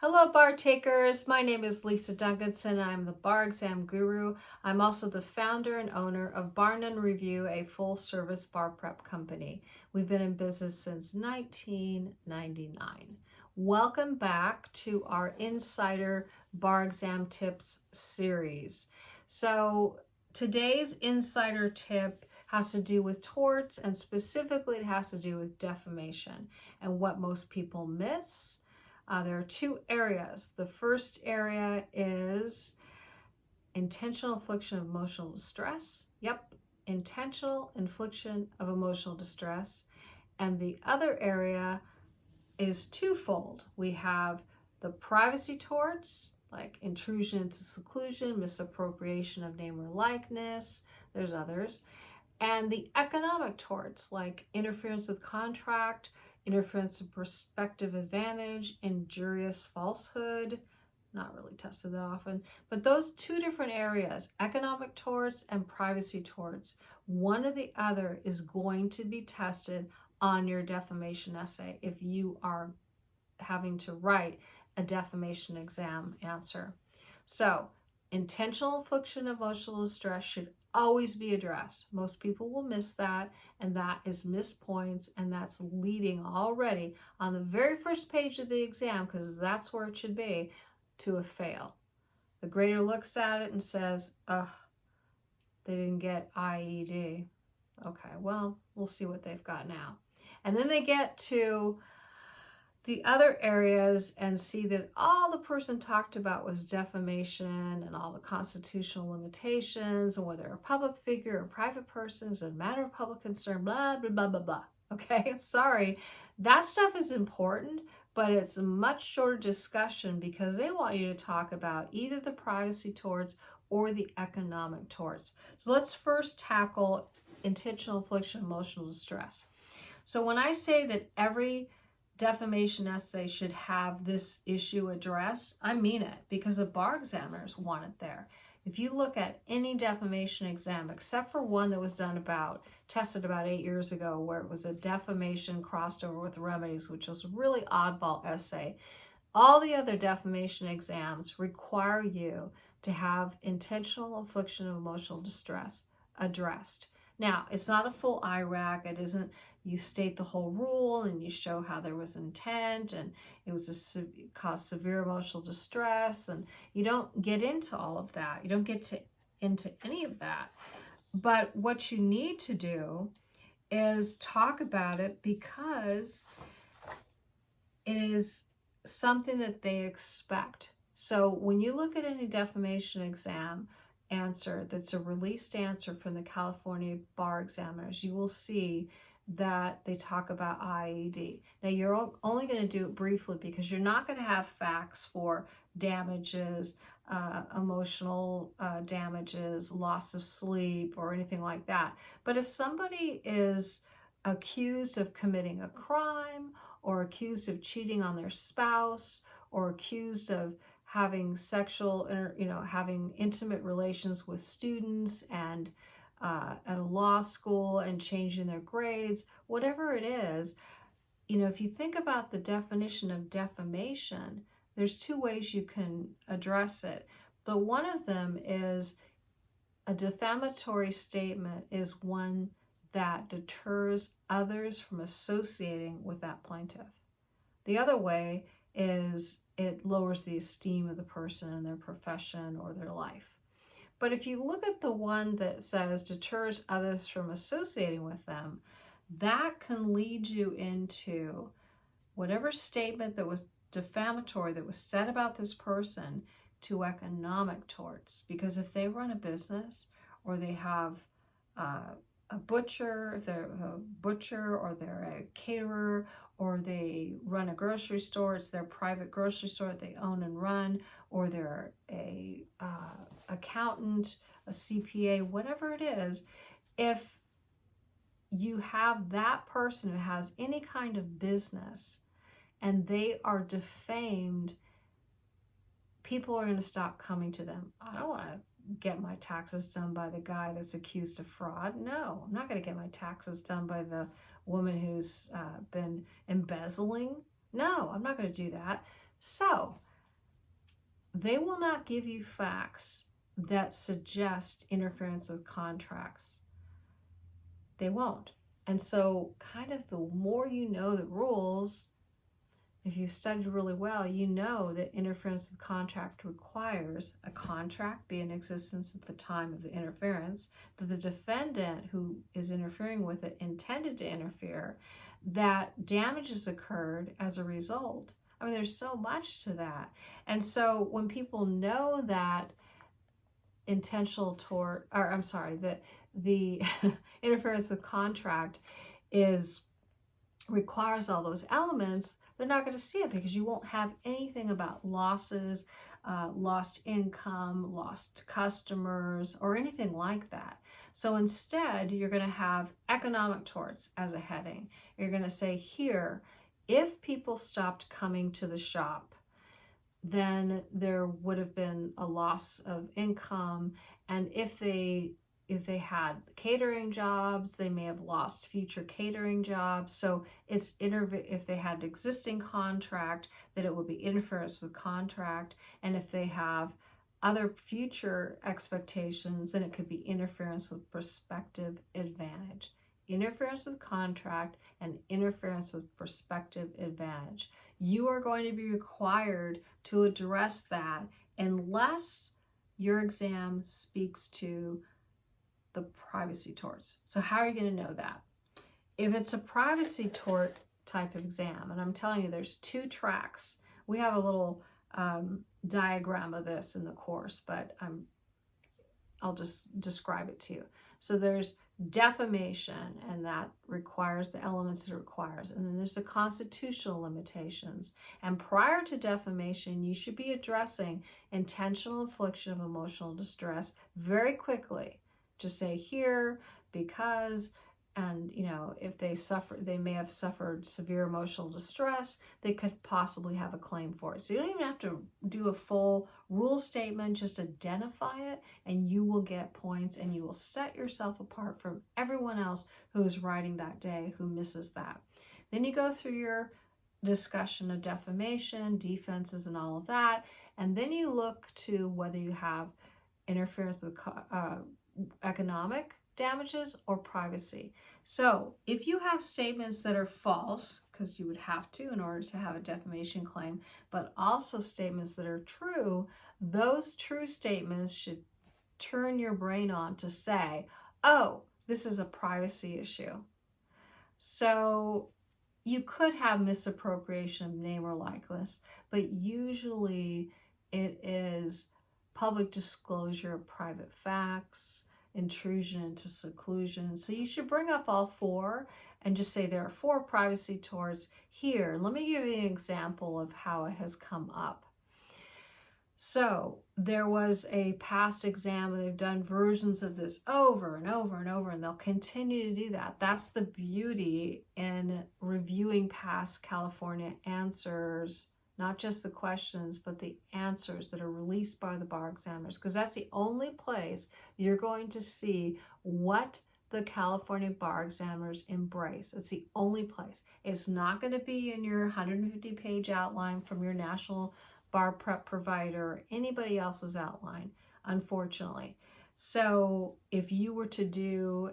Hello, bar takers. My name is Lisa Duncanson. I'm the bar exam guru. I'm also the founder and owner of Bar None Review, a full-service bar prep company. We've been in business since 1999. Welcome back to our Insider Bar Exam Tips series. So today's insider tip has to do with torts, and specifically it has to do with defamation and what most people miss. There are two areas. The first area is intentional infliction of emotional distress. Yep, intentional infliction of emotional distress. And the other area is twofold. We have the privacy torts, like intrusion into seclusion, misappropriation of name or likeness. There's others. And the economic torts, like interference with contract, interference with prospective advantage, injurious falsehood, not really tested that often, but those two different areas, economic torts and privacy torts, one or the other is going to be tested on your defamation essay if you are having to write a defamation exam answer. So, intentional infliction of emotional distress should always be addressed. Most people will miss that, and that is missed points, and that's leading already on the very first page of the exam, because that's where it should be, to a fail. The grader looks at it and says, ugh, they didn't get IED. Okay, well, we'll see what they've got now. And then they get to the other areas and see that all the person talked about was defamation and all the constitutional limitations and whether a public figure or private person is a matter of public concern, blah, blah, blah, blah, blah. Okay, I'm sorry. That stuff is important, but it's a much shorter discussion because they want you to talk about either the privacy torts or the economic torts. So let's first tackle intentional infliction of emotional distress. So when I say that every defamation essay should have this issue addressed, I mean it, because the bar examiners want it there. If you look at any defamation exam, except for one that was tested about 8 years ago, where it was a defamation crossed over with remedies, which was a really oddball essay, all the other defamation exams require you to have intentional infliction of emotional distress addressed. Now, it's not a full IRAC. It isn't, you state the whole rule and you show how there was intent and it was caused severe emotional distress, and you don't get into all of that. You don't get into any of that. But what you need to do is talk about it because it is something that they expect. So when you look at any defamation exam answer that's a released answer from the California bar examiners, you will see that they talk about IED. Now, you're only going to do it briefly because you're not going to have facts for damages, emotional damages, loss of sleep, or anything like that. But if somebody is accused of committing a crime, or accused of cheating on their spouse, or accused of having having intimate relations with students and at a law school and changing their grades, whatever it is, if you think about the definition of defamation, there's two ways you can address it. But one of them is a defamatory statement is one that deters others from associating with that plaintiff. The other way is it lowers the esteem of the person and their profession or their life. But if you look at the one that says deters others from associating with them, that can lead you into whatever statement that was defamatory that was said about this person to economic torts. Because if they run a business, or they have a butcher, if they're a butcher, or they're a caterer, or they run a grocery store, it's their private grocery store that they own and run, or they're a accountant, a CPA, whatever it is, if you have that person who has any kind of business and they are defamed, people are going to stop coming to them. I don't want to get my taxes done by the guy that's accused of fraud. No, I'm not going to get my taxes done by the woman who's been embezzling. No, I'm not going to do that. So they will not give you facts that suggest interference with contracts. They won't. And so kind of the more you know the rules, if you've studied really well, you know that interference with contract requires a contract be in existence at the time of the interference, that the defendant who is interfering with it intended to interfere, that damages occurred as a result. I mean, there's so much to that. And so when people know that intentional tort, or I'm sorry, that the interference with contract requires all those elements, they're not going to see it because you won't have anything about losses, lost income, lost customers, or anything like that. So instead, you're going to have economic torts as a heading. You're going to say here, if people stopped coming to the shop, then there would have been a loss of income. And if they had catering jobs, they may have lost future catering jobs. So it's if they had an existing contract, that it would be interference with contract. And if they have other future expectations, then it could be interference with prospective advantage. Interference with contract and interference with prospective advantage. You are going to be required to address that unless your exam speaks to the privacy torts. So how are you going to know that? If it's a privacy tort type of exam, and I'm telling you there's two tracks. We have a little diagram of this in the course, but I'll just describe it to you. So there's defamation, and that requires the elements it requires. And then there's the constitutional limitations. And prior to defamation, you should be addressing intentional infliction of emotional distress very quickly. Just say here, because, and if they may have suffered severe emotional distress, they could possibly have a claim for it. So you don't even have to do a full rule statement, just identify it, and you will get points, and you will set yourself apart from everyone else who is writing that day who misses that. Then you go through your discussion of defamation, defenses, and all of that, and then you look to whether you have interference with economic damages or privacy. So if you have statements that are false, because you would have to in order to have a defamation claim, but also statements that are true, those true statements should turn your brain on to say, oh, this is a privacy issue. So you could have misappropriation of name or likeness, but usually it is public disclosure of private facts, intrusion into seclusion. So you should bring up all four and just say there are four privacy torts here. Let me give you an example of how it has come up. So there was a past exam, and they've done versions of this over and over and over, and they'll continue to do that. That's the beauty in reviewing past California answers, not just the questions, but the answers that are released by the bar examiners, because that's the only place you're going to see what the California bar examiners embrace. It's the only place. It's not going to be in your 150-page outline from your national bar prep provider or anybody else's outline, unfortunately. So if you were to do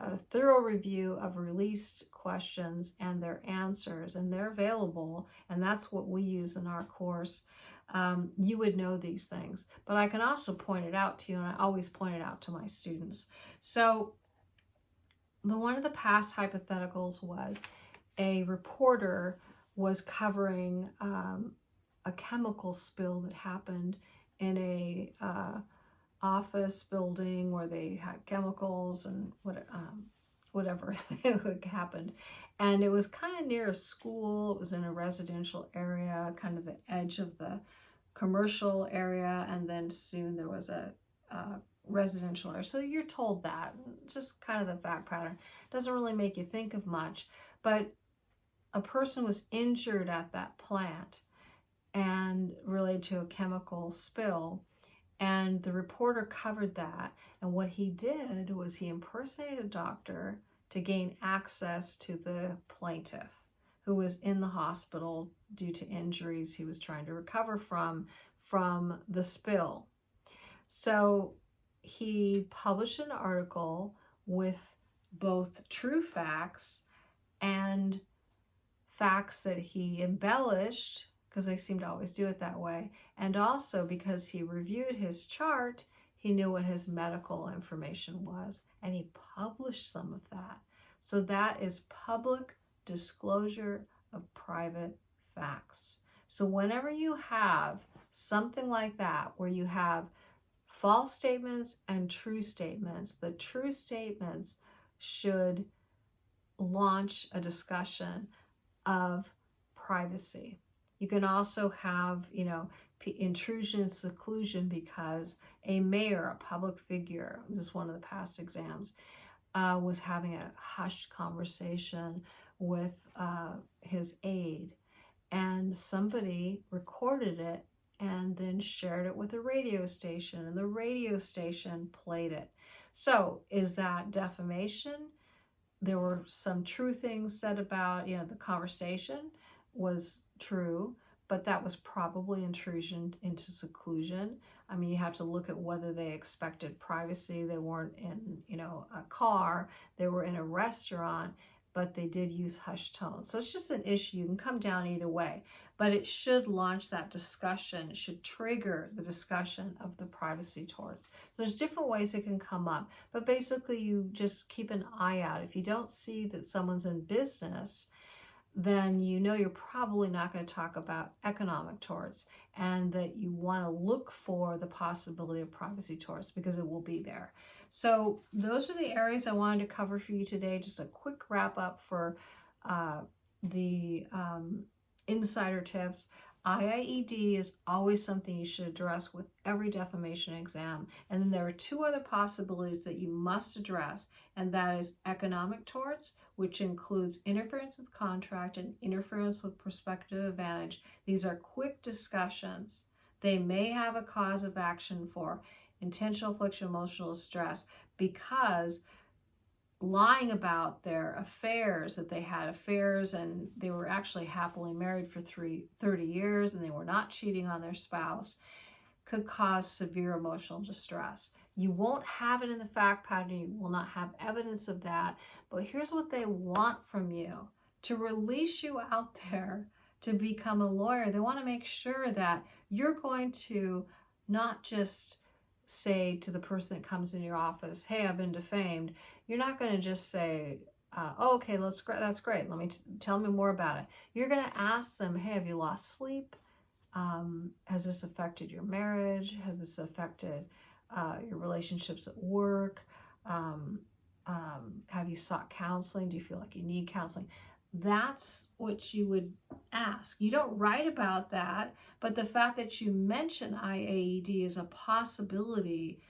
a thorough review of released questions and their answers, and they're available, and that's what we use in our course, you would know these things. But I can also point it out to you, and I always point it out to my students. So one of the past hypotheticals was a reporter was covering a chemical spill that happened in a office building where they had chemicals and whatever happened. And it was kind of near a school. It was in a residential area, kind of the edge of the commercial area. And then soon there was a residential area. So you're told that, just kind of the fact pattern. Doesn't really make you think of much. But a person was injured at that plant and related to a chemical spill. And the reporter covered that. And what he did was he impersonated a doctor to gain access to the plaintiff, who was in the hospital due to injuries he was trying to recover from from the spill. So he published an article with both true facts and facts that he embellished, because they seem to always do it that way, and also because he reviewed his chart, he knew what his medical information was, and he published some of that. So that is public disclosure of private facts. So whenever you have something like that, where you have false statements and true statements, the true statements should launch a discussion of privacy. You can also have, intrusion and seclusion, because a mayor, a public figure, this is one of the past exams, was having a hushed conversation with his aide, and somebody recorded it and then shared it with a radio station, and the radio station played it. So is that defamation? There were some true things said about, the conversation was true, but that was probably intrusion into seclusion. I mean, you have to look at whether they expected privacy. They weren't in, a car. They were in a restaurant, but they did use hushed tones. So it's just an issue. You can come down either way, but it should launch that discussion. It should trigger the discussion of the privacy torts. So there's different ways it can come up, but basically you just keep an eye out. If you don't see that someone's in business, then you're probably not going to talk about economic torts, and that you want to look for the possibility of privacy torts, because it will be there. So those are the areas I wanted to cover for you today. Just a quick wrap up for the insider tips. IIED is always something you should address with every defamation exam. And then there are two other possibilities that you must address, and that is economic torts, which includes interference with contract and interference with prospective advantage. These are quick discussions. They may have a cause of action for intentional infliction of emotional distress, because lying about their affairs, that they had affairs and they were actually happily married for 30 years and they were not cheating on their spouse, could cause severe emotional distress. You won't have it in the fact pattern. You will not have evidence of that. But here's what they want from you: to release you out there to become a lawyer. They want to make sure that you're going to not just say to the person that comes in your office, hey, I've been defamed. You're not going to just say, oh, okay, that's great. Let me tell me more about it. You're going to ask them, hey, have you lost sleep? Has this affected your marriage? Has this affected your relationships at work? Have you sought counseling? Do you feel like you need counseling? That's what you would ask. You don't write about that, but the fact that you mention IAED is a possibility.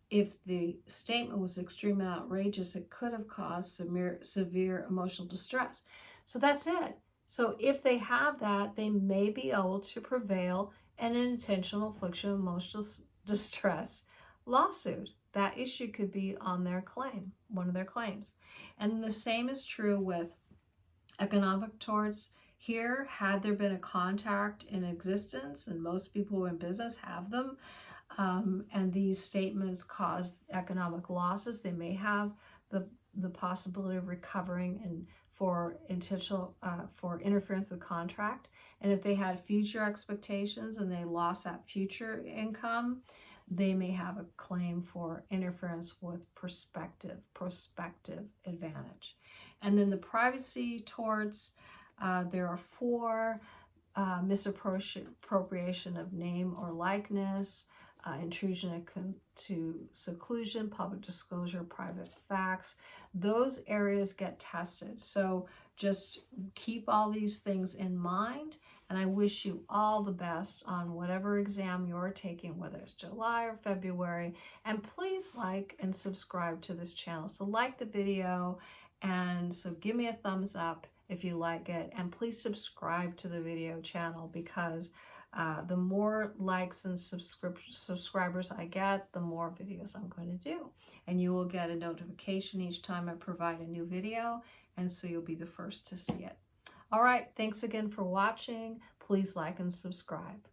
If the statement was extreme and outrageous, it could have caused severe emotional distress. So that's it. So if they have that, they may be able to prevail in an intentional infliction of emotional distress lawsuit. That issue could be on their claim, one of their claims. And the same is true with economic torts. Here, had there been a contract in existence, and most people who are in business have them, and these statements cause economic losses, they may have the possibility of recovering and for intentional for interference with the contract. And if they had future expectations and they lost that future income, they may have a claim for interference with prospective advantage. And then the privacy torts, there are 4: misappropriation of name or likeness, intrusion into seclusion, public disclosure, private facts. Those areas get tested. So just keep all these things in mind, and I wish you all the best on whatever exam you're taking, whether it's July or February. And please like and subscribe to this channel. So like the video, and so give me a thumbs up if you like it, and please subscribe to the video channel, because the more likes and subscribers I get, the more videos I'm going to do. And you will get a notification each time I provide a new video, and so you'll be the first to see it. All right, thanks again for watching. Please like and subscribe.